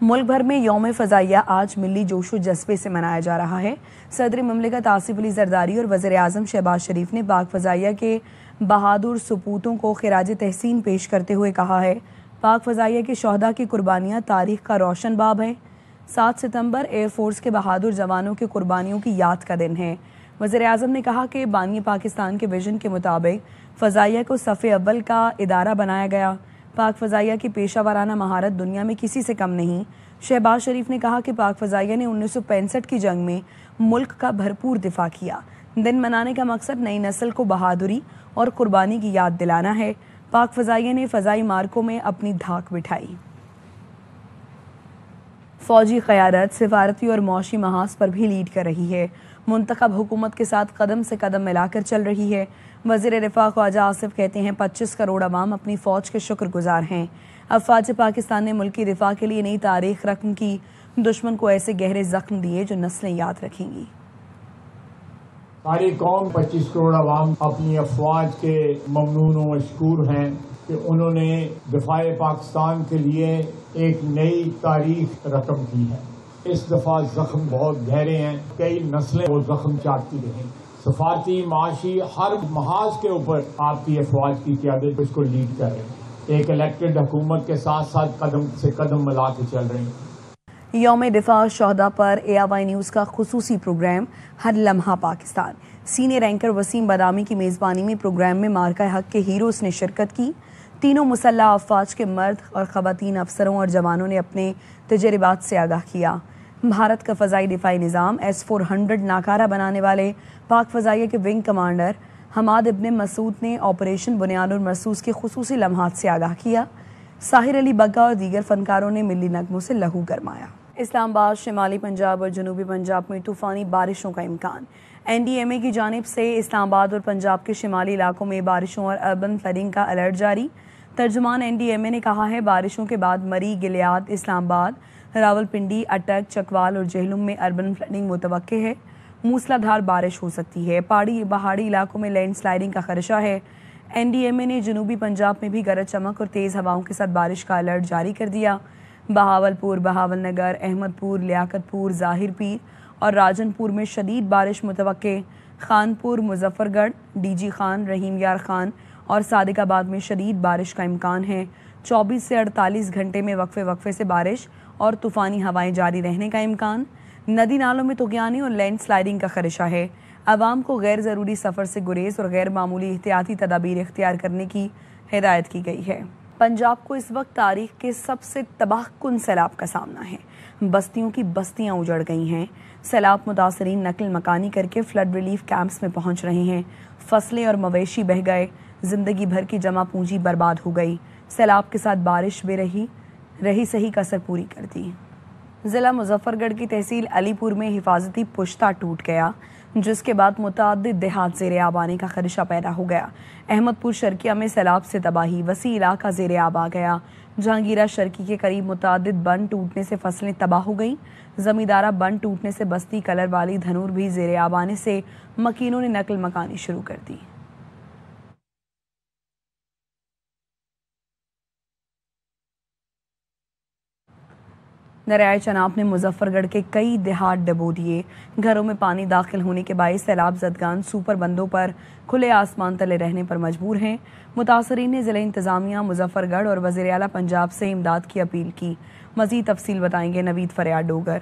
ملک بھر میں یوم فضائیہ آج ملی جوش و جذبے سے منایا جا رہا ہے۔ صدر مملکت آصف علی زرداری اور وزیر اعظم شہباز شریف نے پاک فضائیہ کے بہادر سپوتوں کو خراج تحسین پیش کرتے ہوئے کہا ہے، پاک فضائیہ کے شہداء کی قربانیاں تاریخ کا روشن باب ہیں۔ 7 ستمبر ایئر فورس کے بہادر جوانوں کی قربانیوں کی یاد کا دن ہے۔ وزیر اعظم نے کہا کہ بانی پاکستان کے ویژن کے مطابق فضائیہ کو صف اول کا ادارہ بنایا گیا۔ پاک فضائیہ کی پیشہ ورانہ مہارت دنیا میں کسی سے کم نہیں۔ شہباز شریف نے کہا کہ پاک فضائیہ نے 1965 کی جنگ میں ملک کا بھرپور دفاع کیا۔ دن منانے کا مقصد نئی نسل کو بہادری اور قربانی کی یاد دلانا ہے۔ پاک فضائیہ نے فضائی مارکوں میں اپنی دھاک بٹھائی۔ فوجی قیادت سفارتی اور معاشی محاذ پر بھی لیڈ کر رہی ہے۔ منتخب حکومت کے ساتھ قدم سے قدم ملا کر چل رہی ہے۔ وزیر دفاع خواجہ آصف کہتے ہیں 25 کروڑ عوام اپنی فوج کے شکر گزار ہیں۔ افواج پاکستان نے ملکی دفاع کے لیے نئی تاریخ رقم کی، دشمن کو ایسے گہرے زخم دیے جو نسلیں یاد رکھیں گی۔ ساری قوم 25 کروڑ عوام اپنی افواج کے ممنون و مشکور ہیں کہ انہوں نے دفاع پاکستان کے لیے ایک نئی تاریخ رقم کی ہے۔ اس دفعہ زخم بہت گہرے ہیں، کئی نسلیں وہ زخم چاٹتی رہیں۔ سفارتی معاشی ہر محاذ کے اوپر آپ کی افواج کی قیادت اس کو لیڈ کر رہے ہیں۔ ایک الیکٹڈ حکومت کے ساتھ ساتھ قدم سے قدم ملا کے چل رہے ہیں۔ یوم دفاع شہداء پر ARY نیوز کا خصوصی پروگرام ہر لمحہ پاکستان۔ سینئر اینکر وسیم بادامی کی میزبانی میں پروگرام میں مارکہ حق کے ہیروز نے شرکت کی۔ تینوں مسلح افواج کے مرد اور خواتین افسروں اور جوانوں نے اپنے تجربات سے آگاہ کیا۔ بھارت کا فضائی دفاعی نظام S-400 ناکارہ بنانے والے پاک فضائیہ کے ونگ کمانڈر حماد ابن مسعود نے آپریشن بنیاد المرصوص کے خصوصی لمحات سے آگاہ کیا۔ ساحر علی بگا اور دیگر فنکاروں نے ملی نغموں سے لہو گرمایا۔ اسلام آباد، شمالی پنجاب اور جنوبی پنجاب میں طوفانی بارشوں کا امکان۔ NDMA کی جانب سے اسلام آباد اور پنجاب کے شمالی علاقوں میں بارشوں اور اربن فلڈنگ کا الرٹ جاری۔ ترجمان NDMA نے کہا ہے بارشوں کے بعد مری، گلیاد، اسلام آباد، راولپنڈی، اٹک، چکوال اور جہلم میں اربن فلڈنگ متوقع ہے۔ موسلا دھار بارش ہو سکتی ہے۔ پہاڑی علاقوں میں لینڈ سلائڈنگ کا خدشہ ہے۔ NDMA نے جنوبی پنجاب میں بھی گرج چمک اور تیز ہواؤں کے ساتھ بارش کا الرٹ جاری کر دیا۔ بہاولپور، بہاول نگر، احمد پور، لیاقت پور، ظاہر پیر اور راجن پور میں شدید بارش متوقع۔ خانپور، مظفر گڑھ، DG خان، رحیم یار خان اور صادق آباد میں شدید بارش کا امکان ہے۔ 24 سے 48 گھنٹے میں وقفے سے بارش اور طوفانی ہوائیں جاری رہنے کا امکان۔ ندی نالوں میں طغیانی اور لینڈ سلائڈنگ کا خدشہ ہے۔ عوام کو غیر ضروری سفر سے گریز اور غیر معمولی احتیاطی تدابیر اختیار کرنے کی ہدایت کی گئی ہے۔ پنجاب کو اس وقت تاریخ کے سب سے تباہ کن سیلاب کا سامنا ہے۔ بستیوں کی بستیاں اجڑ گئی ہیں۔ سیلاب متاثرین نقل مکانی کر کے فلڈ ریلیف کیمپس میں پہنچ رہے ہیں۔ فصلیں اور مویشی بہہ گئے، زندگی بھر کی جمع پونجی برباد ہو گئی۔ سیلاب کے ساتھ بارش بھی رہی صحیح کسر پوری کر دی۔ ضلع مظفر گڑھ کی تحصیل علی پور میں حفاظتی پشتہ ٹوٹ گیا، جس کے بعد متعدد دیہات زیر آب آنے کا خدشہ پیدا ہو گیا۔ احمد پور شرکیہ میں سیلاب سے تباہی، وسیع علاقہ زیر آب آ گیا۔ جہانگیرہ شرکی کے قریب متعدد بند ٹوٹنے سے فصلیں تباہ ہو گئیں۔ زمیندارہ بند ٹوٹنے سے بستی کلر والی دھنور بھی زیر آب آنے سے مکینوں نے نقل مکانی شروع کر دی۔ دریائے چناب نے مظفر گڑھ کے کئی دیہات ڈبو دیے۔ گھروں میں پانی داخل ہونے کے باعث سیلاب زدگان سپر بندوں پر کھلے آسمان تلے رہنے پر مجبور ہیں۔ متاثرین نے ضلع انتظامیہ، مظفر گڑھ اور وزیر اعلیٰ پنجاب سے امداد کی اپیل کی۔ مزید تفصیل بتائیں گے نوید فریاد ڈوگر۔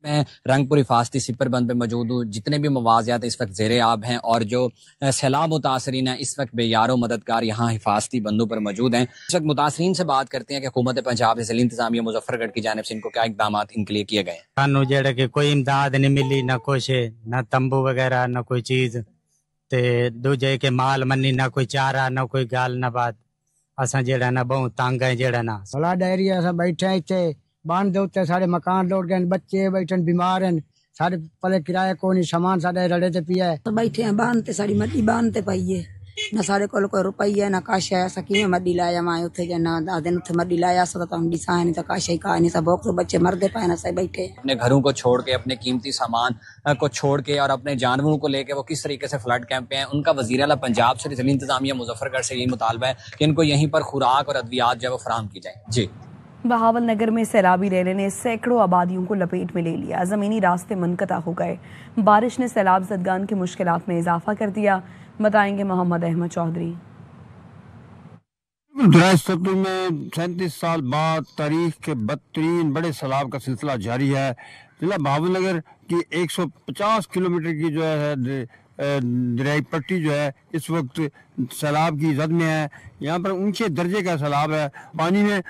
میں رنگ پور حفاظتی سپر بند پہ موجود ہوں۔ جتنے بھی مواضعات اس وقت زیر آب ہیں اور جو سیلاب متاثرین ہیں اس وقت بے یار و مددگار یہاں حفاظتی بندوں پر موجود ہیں۔ اس وقت متاثرین سے بات کرتے ہیں کہ حکومت پنجاب سے ضلع انتظامیہ مظفر گڑھ کی جانب سے ان کو کیا اقدامات ان کے لیے کیے گئے ہیں۔ سانو جڑا کہ کوئی امداد نہیں ملی، نہ کچھ، نہ تمبو وغیرہ، نہ کوئی چیز، تے دوجے کے مال منی، نہ کوئی چارہ، نہ کوئی گال، نہ بات۔ اساں جڑا نا بہت تنگ ہے جڑا نا فلڈ ایریا اساں بیٹھے ایتھے بان دے اوتے سارے مکان لوٹ گئے، بچے بیٹھن بیمار ہیں، سارے پلے کرایہ کو نہیں، سامان سارے رڑے تے پیا ہے۔ بیٹھے ہیں بان تے ساری مڈی بان تے پئی ہے، نہ سارے کول کوئی روپیہ نہ کاش ہے۔ اساں کیویں مڈی لایا ماں اوتھے جنا دادن اوتھے مڈی لایا سو تے مڈی ساں نہیں تے کاش ہی کا نہیں، سب بوکر بچے مردے پے نہ سے بیٹھے۔ اپنے گھروں کو چھوڑ کے، اپنے قیمتی سامان کو چھوڑ کے اور اپنے جانوروں کو لے کے وہ کس طریقے سے فلڈ کیمپ پہ ہیں، ان کا وزیر اعلیٰ پنجاب سے ضلع انتظامیہ مظفر گڑھ سے یہی مطالبہ ہے کہ ان کو یہیں پر خوراک اور ادویات جو ہے وہ فراہم کی جائیں۔ جی बहावल नगर में सैलाबी रैले ने सैकड़ों आबादियों को लपेट में ले लिया। ज़मीनी रास्ते मुनक़ता हो गए। बारिश ने सैलाब ज़दगान की मुश्किलात में इजाफा कर दिया। बताएंगे मोहम्मद अहमद चौधरी। दरिया सतलुज में 37 साल बाद तारीख के बदतरीन बड़े सैलाब का सिलसिला जारी है। जिला बहावल नगर की 150 किलोमीटर की जो है दरियाई पट्टी जो है इस वक्त सैलाब की जद में है। यहाँ पर ऊंचे दर्जे का सैलाब है। पानी में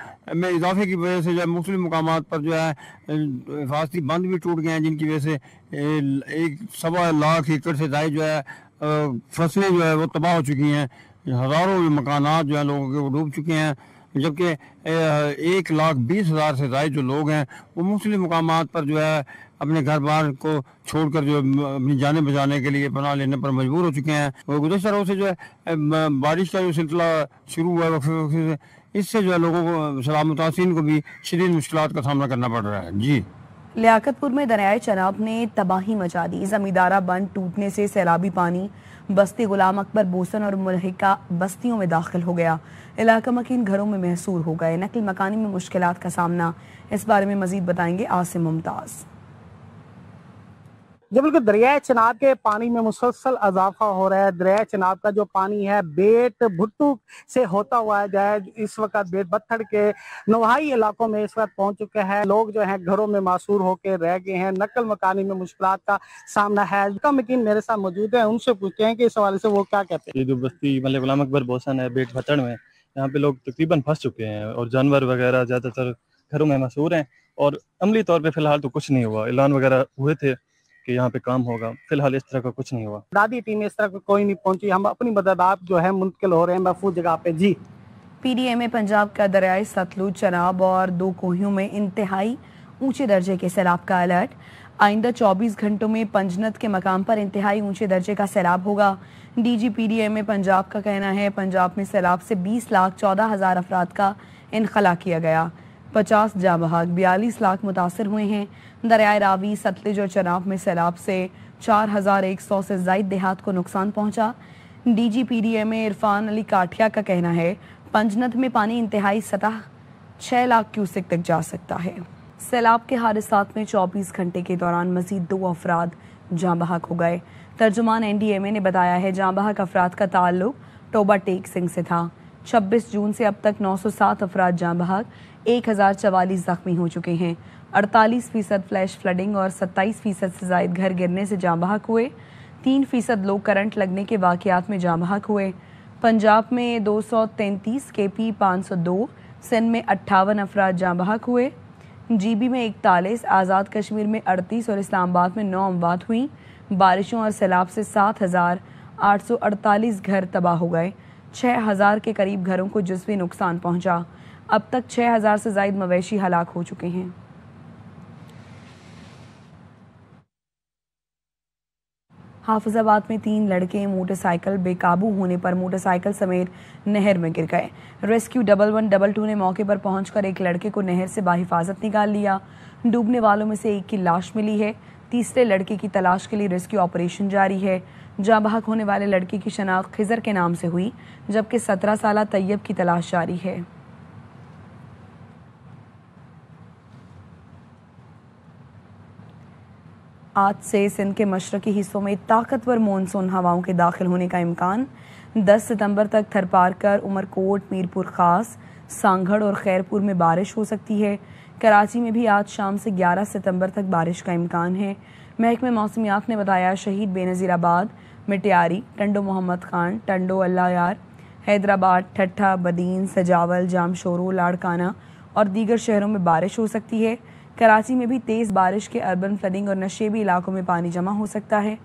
इजाफे की वजह से जो है मुख्तलिफ मुकामात पर जो है हिफाजती बंद भी टूट गए हैं, जिनकी वजह से 1.25 लाख एकड़ से ज़ायद जो है फसलें जो है वो तबाह हो चुकी हैं। हज़ारों मकानात जो है लोगों के वो डूब चुके हैं, जबकि 1,20,000 से ज़ायद जो लोग हैं वो मुख्तलिफ मुकामात पर जो है अपने घर बार को छोड़कर जो अपनी जानें बचाने के लिए पनाह लेने पर मजबूर हो चुके हैं। और गुज़श्ता रोज़ से जो है बारिश का जो सिलसिला शुरू हुआ है वक्फे से, इससे जो है लोगों को सैलाब मुतासिरीन को भी शदीद मुश्किलात का सामना करना पड़ रहा है। जी, लियाकतपुर में दरियाए चनाब ने तबाही मचा दी। जमींदारा बंद टूटने से सैलाबी पानी बस्ती गुलाम अकबर बोसन और मुल्हिका बस्तियों में दाखिल हो गया। इलाका मकीन घरों में महसूर हो गए। नकल मकानी में मुश्किलात का सामना। इस बारे में मजीद बताएंगे आसिम मुमताज। जब बिल्कुल दरिया चनाब के पानी में मुसलसल इजाफा हो रहा है। दरिया चनाब का जो पानी है बेट भुट्टू से होता हुआ जाए इस वक्त बेट बत्थड़ के नवाही इलाकों में इस वक्त पहुंच चुके हैं। लोग जो हैं घरों में मासूर होकर रह गए हैं। नकल मकानी में मुश्किलात का सामना है। का मकीन मेरे साथ मौजूद है, उनसे पूछते हैं कि इस हवाले से वो क्या कहते हैं। ये जो बस्ती मतलब गुलाम अकबर बोसन है बेट भत्तड़ में, यहाँ पे लोग तकरीबन फंस चुके हैं और जानवर वगैरह ज़्यादातर घरों में मशहूर हैं। और अमली तौर पे फिलहाल तो कुछ नहीं हुआ। ऐलान वगैरह हुए थे कि यहाँ पे काम होगा, फिलहाल इस तरह का कुछ नहीं हुआ। दादी टीम इस तरह का कोई नहीं पहुंची। हम अपनी मदद आप जो है मुंतकिल हो रहे हैं महफूज जगह पे। जी, पीडीएमए पंजाब का दरियाई सतलुज चनाब और 2 कोहियों में इंतहाई ऊंचे दर्जे के सैलाब का अलर्ट। आइंदा 24 घंटों में पंजनत के मकाम पर इंतहाई ऊंचे दर्जे का सैलाब होगा। डीजी पीडीएमए पंजाब का कहना है पंजाब में सैलाब से 20,14,000 अफराद का इनखला किया गया। 50 जाँ बहक, 42 लाख मुतासर हुए हैं। दरियाए रावी सतलुज और चनाब में सैलाब से 4,100 से ज़ायद देहात को नुकसान पहुंचा। डीजी पीडीएमए इरफान अली काठिया का कहना है पंजनत में पानी इंतहाई सतह 6 लाख क्यूसेक तक जा सकता है। सैलाब के हादसात में 24 घंटे के दौरान मजीद 2 अफराद जाँ बहक हो गए। तर्जुमान एनडीएमए ने बताया है जाँ बहक अफराद का ताल्लुक टोबा टेक सिंह से था। 26 जून से अब तक 907 अफराद जाँ बहक, 1044 जख्मी हो चुके हैं। 48% फ्लैश फ्लडिंग और 27% से ज़ायद घर गिरने से जाँ बहक हुए। 3% लोग करंट लगने के वाक़यात में जाँ बहक हुए। पंजाब में 233, केपी 502, सिंध में 58 अफराद जाँ बहक हुए। जीबी में 41, आज़ाद कश्मीर में 38 और इस्लामाबाद में 9 अमवात हुई। बारिशों और सैलाब से 7,848 घर तबाह हो गए। 6,000 के करीब घरों को जुज़वी नुकसान पहुंचा। अब तक 6,000 से ज़ायद मवेशी हलाक हो चुके हैं। हाफिजाबाद में 3 लड़के मोटरसाइकिल बेकाबू होने पर मोटरसाइकिल समेत नहर में गिर गए। रेस्क्यू 1112 ने मौके पर पहुंचकर एक लड़के को नहर से बाहिफाजत निकाल लिया। डूबने वालों में से एक की लाश मिली है। तीसरे लड़के की तलाश के लिए रेस्क्यू ऑपरेशन जारी है। जाँ बहक होने वाले लड़के की शनाख्त खिजर के नाम से हुई, जबकि 17 साला तैयब की तलाश जारी है। आज से सिंध के मशरकी हिस्सों में ताकतवर मानसून हवाओं के दाखिल होने का इम्कान। 10 सितंबर तक थरपारकर, उमरकोट, मीरपुर खास, सांगढ़ और खैरपुर में बारिश हो सकती है। कराची में भी आज शाम से 11 सितंबर तक बारिश का इम्कान है। महकमे मौसमियात ने बताया शहीद बेनज़ीराबाद, मिटियारी, टंडो मोहम्मद खान, टंडो अल्लाह यार, हैदराबाद, ठट्ठा, बदीन, सजावल, जामशोरो, लाड़काना और दीगर शहरों में बारिश हो सकती है। कराची में भी तेज़ बारिश के अर्बन फ्लडिंग और नशेबी इलाकों में पानी जमा हो सकता है।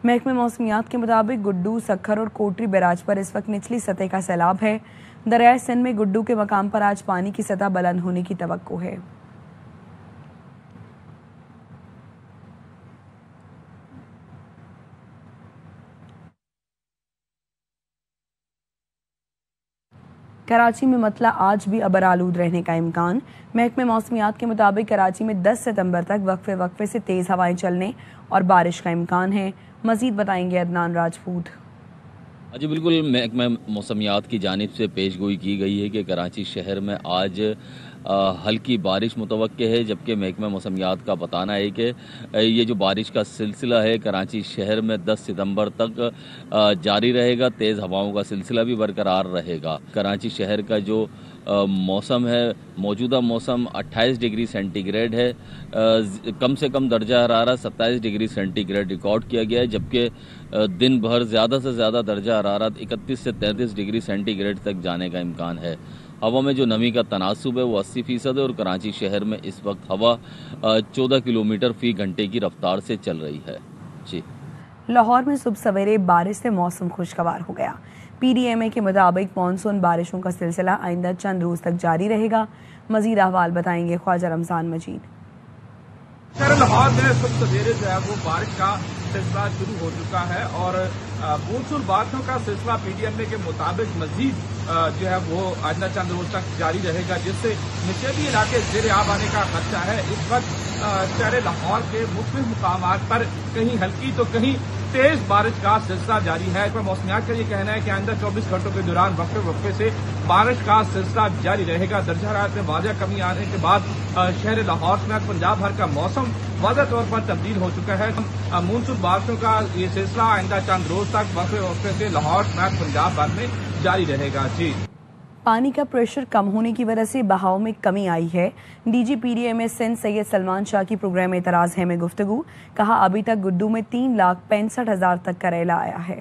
महकमे मौसमियात के मुताबिक गुड्डू, सखर और कोटरी बैराज पर इस वक्त निचली सतह का सैलाब है। दरियाए सिंध में गुड्डू के मकाम पर आज पानी की सतह बुलंद होने की तवक्को है। कराची में मतला आज भी अबर आलूद रहने का इम्कान। महकमे मौसमियात के मुताबिक कराची में 10 सितंबर तक वक्फे वक्फे से तेज़ हवाएं चलने और बारिश का इम्कान है। मजीद बताएंगे अदनान राजपूत। जी बिल्कुल, महकमा मौसमियात की जानिब से पेशगोई की गई है कि कराची शहर में आज हल्की बारिश मुतवक्के है, जबकि महकमा मौसमियात का बताना है कि ये जो बारिश का सिलसिला है कराची शहर में 10 सितंबर तक जारी रहेगा। तेज़ हवाओं का सिलसिला भी बरकरार रहेगा। कराची शहर का जो मौसम है, मौजूदा मौसम 28 डिग्री सेंटीग्रेड है। कम से कम दर्जा हरारत 27 डिग्री सेंटीग्रेड रिकॉर्ड किया गया है, जबकि दिन भर ज़्यादा से ज़्यादा दर्जा हरारत 31 से 33 डिग्री सेंटीग्रेड तक जाने का इम्कान है। हवा में जो नमी का तनासुब है वो 80% है और कराची शहर में इस वक्त हवा 14 किलोमीटर फी घंटे की रफ्तार से चल रही है। जी। लाहौर में सुबह सवेरे बारिश से मौसम खुशगवार हो गया। PDMA के मुताबिक मानसून बारिशों का सिलसिला आइंदा चंद रोज तक जारी रहेगा। मजीद अहवाल बताएंगे ख्वाजा रमजान मजीद। शहर लाहौर में सुबह सवेरे जो है वो बारिश का सिलसिला शुरू हो चुका है और मानसून बारिशों का सिलसिला PDMA के मुताबिक मजीद जो है वो आइंदा चंद रोज तक जारी रहेगा, जिससे निचली इलाके ज़ेरे आब आने का खदशा है। इस वक्त शहर लाहौर के मुख्तलिफ मुकामात पर कहीं हल्की तो कहीं तेज बारिश का सिलसिला जारी है। मौसमियात का ये कहना है कि आइंदा 24 घंटों के दौरान वक्फे वक्फे से बारिश का सिलसिला जारी रहेगा। दर्जा हरारत में वाज़ह कमी आने के बाद शहर लाहौर समेत पंजाब भर का मौसम वाज़ह तौर पर तब्दील हो चुका है। मानसून बारिशों का ये सिलसिला आइंदा चंद रोज तक वक्फे वक्फे से लाहौर समेत पंजाब भर में जारी रहेगा। जी। पानी का प्रेशर कम होने की वजह से बहाव में कमी आई है। DG PDMA सिंध सैयद सलमान शाह की प्रोग्राम एतराज है में गुफ्तगू। कहा अभी तक गुड्डू में 3,65,000 तक का रेला आया है।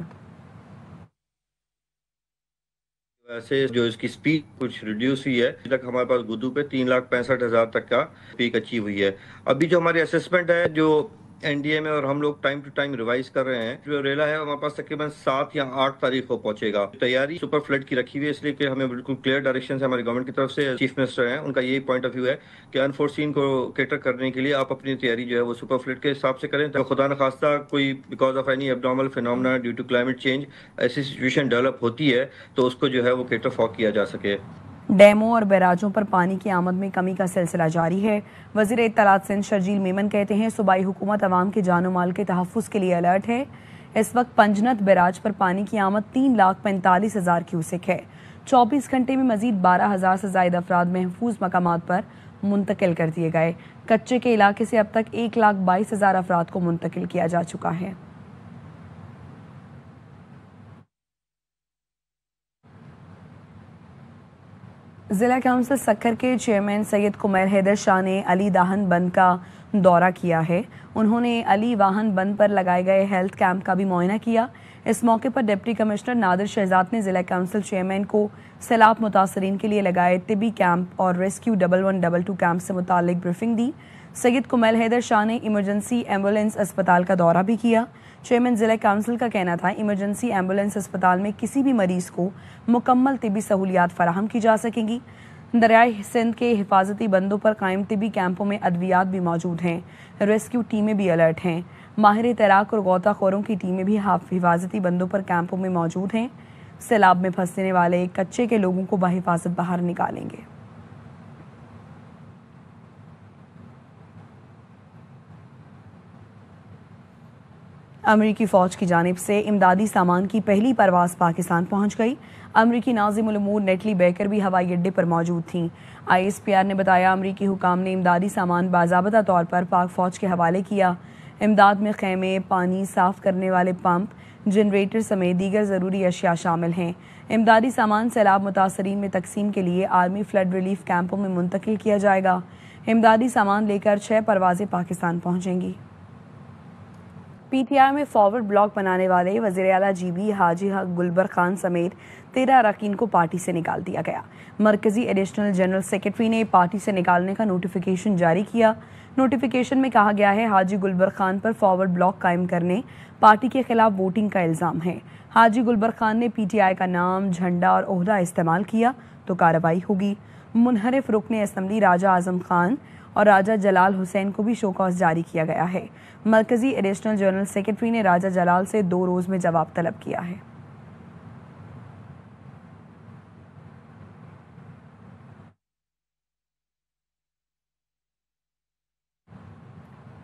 वैसे जो इसकी स्पीड कुछ रिड्यूस हुई है, अभी तक हमारे पास गुड्डू पे 3,65,000 तक का पीक अचीव हुई है। अभी जो हमारी असेसमेंट है जो NDA में और हम लोग टाइम टू टाइम रिवाइज कर रहे हैं, जो रेला है हमारे पास तकरीबन 7 या 8 तारीख को पहुंचेगा। तैयारी सुपर फ्लड की रखी हुई है, इसलिए कि हमें बिल्कुल क्लियर डायरेक्शन है हमारी गवर्नमेंट की तरफ से। चीफ मिनिस्टर हैं, उनका यही पॉइंट ऑफ व्यू है कि अनफोर्सीन को कैटर करने के लिए आप अपनी तैयारी जो है वो सुपर फ्लड के हिसाब से करें। तो खुदा न खास्ता कोई because of any abnormal phenomena due to climate change ऐसी सिचुएशन डेवलप होती है तो उसको जो है वो कैटर फॉर किया जा सके। डैमों और बैराजों पर पानी की आमद में कमी का सिलसिला जारी है। वज़ीर इत्तलात सिंध शर्जील मेमन कहते हैं सूबाई हुकूमत अवाम के जानो माल के तहफ़्फ़ुज़ के लिए अलर्ट है। इस वक्त पंजनत बैराज पर पानी की आमद 3,45,000 क्यूसेक है। 24 घंटे में मजीद 12,000 से ज़ायद अफराद महफूज मकामात पर मुंतकिल कर दिए गए। कच्चे के इलाके से अब तक 1,22,000 अफराद को मुंतकिल किया जा चुका है। ज़िला काउंसिल सक्खर के चेयरमैन सैयद कुमैर हैदर शाह ने अली दाहन बंद का दौरा किया है। उन्होंने अली वाहन बंद पर लगाए गए हेल्थ कैंप का भी मुआयना किया। इस मौके पर डिप्टी कमिश्नर नादिर शहजाद ने ज़िला काउंसिल चेयरमैन को सैलाब मुतासरीन के लिए लगाए तिबी कैंप और रेस्क्यू 1112 कैंप से मुतालिक ब्रीफिंग दी। सैयद कुमैर हैदर शाह ने इमरजेंसी एम्बुलेंस अस्पताल का दौरा भी किया। चेयरमैन ज़िला काउंसिल का कहना था इमरजेंसी एम्बुलेंस अस्पताल में किसी भी मरीज़ को मुकम्मल तिबी सहूलियात फराहम की जा सकेंगी। दरियाए सिंध के हिफाजती बंदों पर कायम तिबी कैंपों में अद्वियात भी मौजूद हैं। रेस्क्यू टीमें भी अलर्ट हैं। माहिर तैराक और गौताखोरों की टीमें भी हिफाजती बंदों पर कैंपों में मौजूद हैं। सैलाब में फंसने वाले कच्चे के लोगों को बहिफाजत बाहर निकालेंगे। अमरीकी फ़ौज की जानिब से इमदादी सामान की पहली परवाज़ पाकिस्तान पहुंच गई। अमरीकी नाज़िमुल उमूर नेटली बेकर भी हवाई अड्डे पर मौजूद थीं। ISPR ने बताया अमरीकी हुकाम ने इमदादी सामान बाज़ाबता तौर पर पाक फ़ौज के हवाले किया। इमदाद में खैमे, पानी साफ़ करने वाले पंप, जनरेटर समेत दीगर ज़रूरी अशिया शामिल हैं। इमदादी सामान सैलाब मुतासरीन में तकसीम के लिए आर्मी फ्लड रिलीफ कैंपों में मुंतकिल किया जाएगा। इमदादी सामान लेकर 6 परवाज़ें पाकिस्तान पहुँचेंगी। PTI में फॉरवर्ड ब्लॉक बनाने वाले वज़ीर आला GB हाजी हक गुलबर खान समेत 13 अरकान को पार्टी से निकाल दिया गया। मरकजी एडिशनल जनरल सेक्रेटरी ने पार्टी से निकालने का नोटिफिकेशन जारी किया। नोटिफिकेशन में कहा गया है हाजी गुलबर खान पर फॉरवर्ड ब्लॉक कायम करने, पार्टी के खिलाफ वोटिंग का इल्ज़ाम है। हाजी गुलबर खान ने PTI का नाम, झंडा और ओहदा इस्तेमाल किया तो कार्रवाई होगी। मुनहरिफ रुकने असम्बली राजा आजम खान और राजा जलाल हुसैन को भी शोकॉज जारी किया गया है। मरकजी एडिशनल जनरल सेक्रेटरी ने राजा जलाल से 2 रोज़ में जवाब तलब किया है।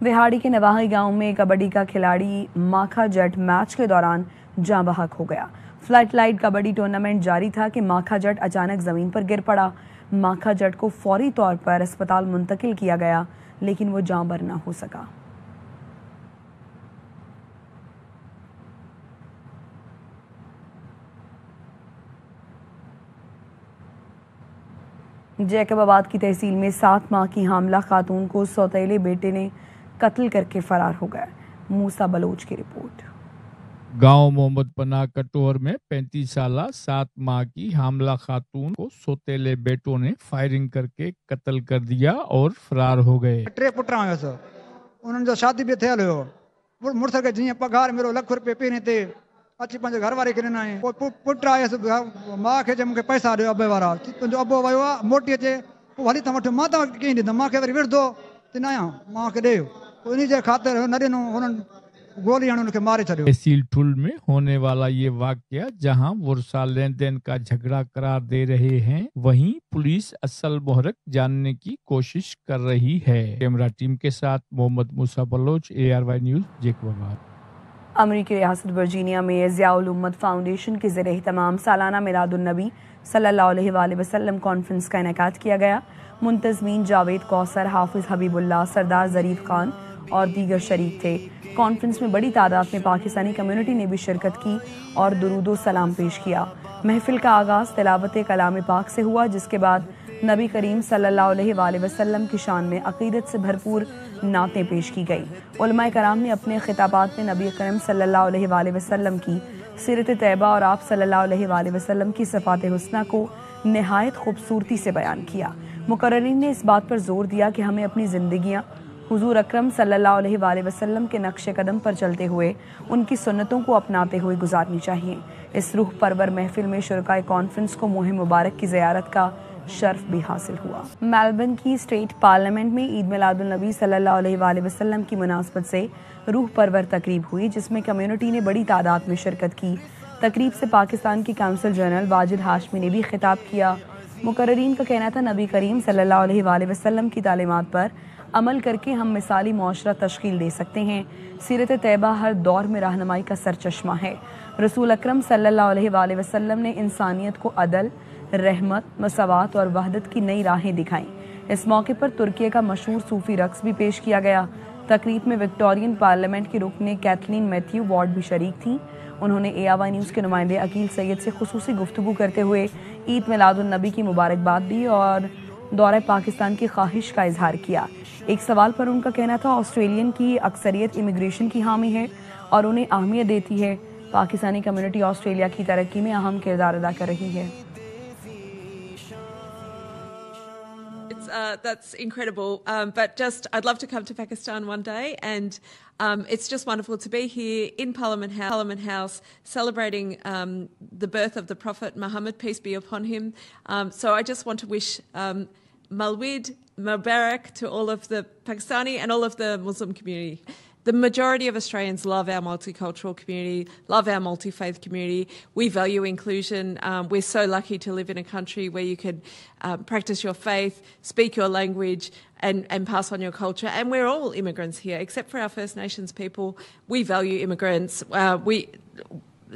विहाड़ी के नवाही गांव में कबड्डी का खिलाड़ी माखा जट मैच के दौरान जाँ बहक हो गया। फ्लड लाइट कबड्डी टूर्नामेंट जारी था कि माखा जट अचानक जमीन पर गिर पड़ा। माखा जट को फौरी तौर पर अस्पताल मुंतकिल किया गया, लेकिन वो जाँ बर ना हो सका। जैकबाबाद की तहसील में 7 माह की हामला खातून को सौतेले बेटे ने कत्ल करके फरार हो गया। मूसा बलोच की रिपोर्ट। गांव मोहम्मद पना कटोर में 35 साल 7 माह की हामला खातून को सौतेले बेटों ने फायरिंग करके कत्ल कर दिया और फरार हो गए। 3 पुट हुयसि, उन्हनि जो शादी बि थियल हुयो। मुड़ुस खे जीअं पघार मिलो ₹1 लाख पहिरें ते अची पंहिंजे घर वारे खे ॾिना। पोइ पुट आयुसि, माउ खे चयो मूंखे पैसा ॾियो अबे वारा। तुंहिंजो अबो वियो आहे, मोटी अचे, पोइ हली त वठि, मां तव्हांखे कीअं ॾींदुमि, मूंखे वरी विरधो त न आहियां, माउ खे ॾियो। पोइ इन जे ख़ातिर न ॾिनो, हुननि गोली हणी उनखे मारे छॾियो। तहसील ठुल में होने वाला ये वाकया जहां वर्षा लेन देन का झगड़ा करार दे रहे हैं, वहीं पुलिस असल मोहरक जानने की कोशिश कर रही है। कैमरा टीम के साथ मोहम्मद मूसा बलोच, ARY न्यूज, जैकबाबाद। अमरीकी रियासत वर्जीनिया में ज़ियाउल उम्मत फाउंडेशन के ज़रिए तमाम सालाना मिलादुन नबी सल्लल्लाहु अलैहि वसल्लम कॉन्फ्रेंस का इनेकाद किया गया। मुंतज़मीन जावेद कौसर, हाफिज़ हबीबुल्लाह, सरदार ज़रीफ खान और दीगर शरीक थे। कॉन्फ्रेंस में बड़ी तादाद में पाकिस्तानी कम्युनिटी ने भी शिरकत की और दुरूदो सलाम पेश किया। महफिल का आगाज़ तिलावत कलाम पाक से हुआ, जिसके बाद नबी करीम सल्लल्लाहु अलैहि वसल्लम की शान में अक़ीदत से भरपूर नातें पेश की गई। उलमाए कराम ने अपने खिताबात में नबी करीम सल्लल्लाहु अलैहि वसल्लम की सीरत तैयबा और आप सल्लल्लाहु अलैहि वसल्लम की सिफ़ात हुस्ना को नहायत खूबसूरती से बयान किया। मुकर्रिरीन ने इस बात पर जोर दिया कि हमें अपनी ज़िंदगियाँ हुजूर अकरम सल्लल्लाहु अलैहि वसल्लम के नक्श कदम पर चलते हुए उनकी सुन्नतों को अपनाते हुए गुजारनी चाहिए। इस रूह परवर महफिल में शुरकाए कॉन्फ्रेंस को मुहिम मुबारक की ज़ियारत का शर्फ भी हासिल हुआ। मेलबर्न की स्टेट पार्लियामेंट में ईद मिलादुन नबी सल्लल्लाहु अलैहि वसल्लम की मुनासबत से रूह परवर तकरीब हुई, जिसमें कम्युनिटी ने बड़ी तादाद में शिरकत की। तकरीब से पाकिस्तान की काउंसिल जनरल वाजिद हाशमी ने भी खिताब किया। मुकर्रिरीन का कहना था, नबी करीम सल्लल्लाहु अलैहि वसल्लम की तालीमात पर अमल करके हम मिसाली मुआशरा तश्कील दे सकते हैं। सीरत तैयबा हर दौर में रहनुमाई का सरचश्मा है। रसूल अकरम सल्लल्लाहु अलैहि वसल्लम ने इंसानियत को अदल, रहमत, मसवात और वहदत की नई राहें दिखाईं। इस मौके पर तुर्की का मशहूर सूफी रक्स भी पेश किया गया। तकरीब में विक्टोरियन पार्लियामेंट की रुकने कैथलीन मैथ्यू वार्ड भी शरीक थीं। उन्होंने ARY न्यूज़ के नुमाइंदे अकील सैयद से खुसूसी गुफ्तगू करते हुए ईद मिलादुन नबी की मुबारकबाद दी और दौरे पाकिस्तान की ख्वाहिश का इजहार किया। एक सवाल पर उनका कहना था, ऑस्ट्रेलियन की अक्सरियत इमिग्रेशन की हामी है और उन्हें अहमियत देती है। पाकिस्तानी कम्युनिटी ऑस्ट्रेलिया की तरक्की में अहम किरदार अदा कर रही है। That's incredible. But just, I'd love to come to Pakistan one day, and it's just wonderful to be here in Parliament House, celebrating the birth of the Prophet Muhammad, peace be upon him. So I just want to wish Mawlid Mubarak to all of the Pakistani and all of the Muslim community. The majority of Australians love our multicultural community, love our multi-faith community. We value inclusion. We're so lucky to live in a country where you can practice your faith, speak your language, and pass on your culture. And we're all immigrants here, except for our First Nations people. We value immigrants.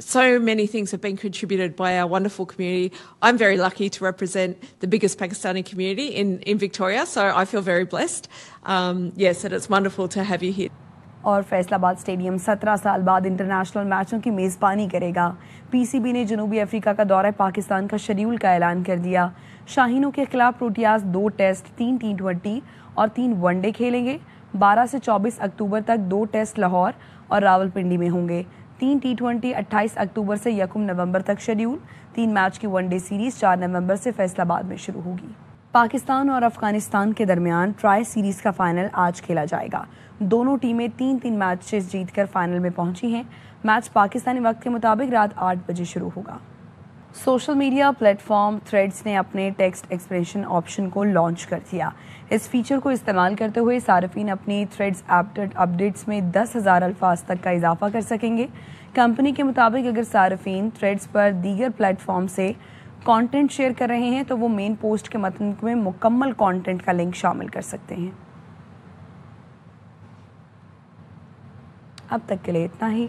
So many things have been contributed by our wonderful community. I'm very lucky to represent the biggest Pakistani community in Victoria, so I feel very blessed. Yes, and it's wonderful to have you here. और Faisalabad stadium 17 साल बाद international मैचों की मेज़बानी करेगा। PCB ने जनूबी Africa का दौरा पाकिस्तान का शेड्यूल का ऐलान कर दिया। शाहीनों के खिलाफ प्रोटियाज 2 टेस्ट, 3 T20 और 3 वनडे खेलेंगे। 12 से 24 अक्टूबर तक 2 टेस्ट लाहौर और रावलपिंडी में होंगे। 3 T20 28 अक्टूबर से 1 नवंबर तक शेड्यूल। 3 मैच की वनडे सीरीज 4 नवंबर से फैसलाबाद में शुरू होगी। पाकिस्तान और अफगानिस्तान के दरमियान ट्राई सीरीज का फाइनल आज खेला जाएगा। दोनों टीमें 3-3 मैचेस जीतकर फाइनल में पहुंची हैं। मैच पाकिस्तानी वक्त के मुताबिक रात 8 बजे शुरू होगा। सोशल मीडिया प्लेटफॉर्म थ्रेड्स ने अपने टेक्स्ट एक्सप्रेशन ऑप्शन को लॉन्च कर दिया। इस फीचर को इस्तेमाल करते हुए सार्फिन अपनी थ्रेड्स अपडेट्स में 10,000 अल्फाज तक का इजाफा कर सकेंगे। कंपनी के मुताबिक अगर सार्फिन थ्रेड्स पर दीगर प्लेटफॉर्म से कंटेंट शेयर कर रहे हैं तो वो मेन पोस्ट के मतन में मुकम्मल कंटेंट का लिंक शामिल कर सकते हैं। अब तक के लिए इतना ही।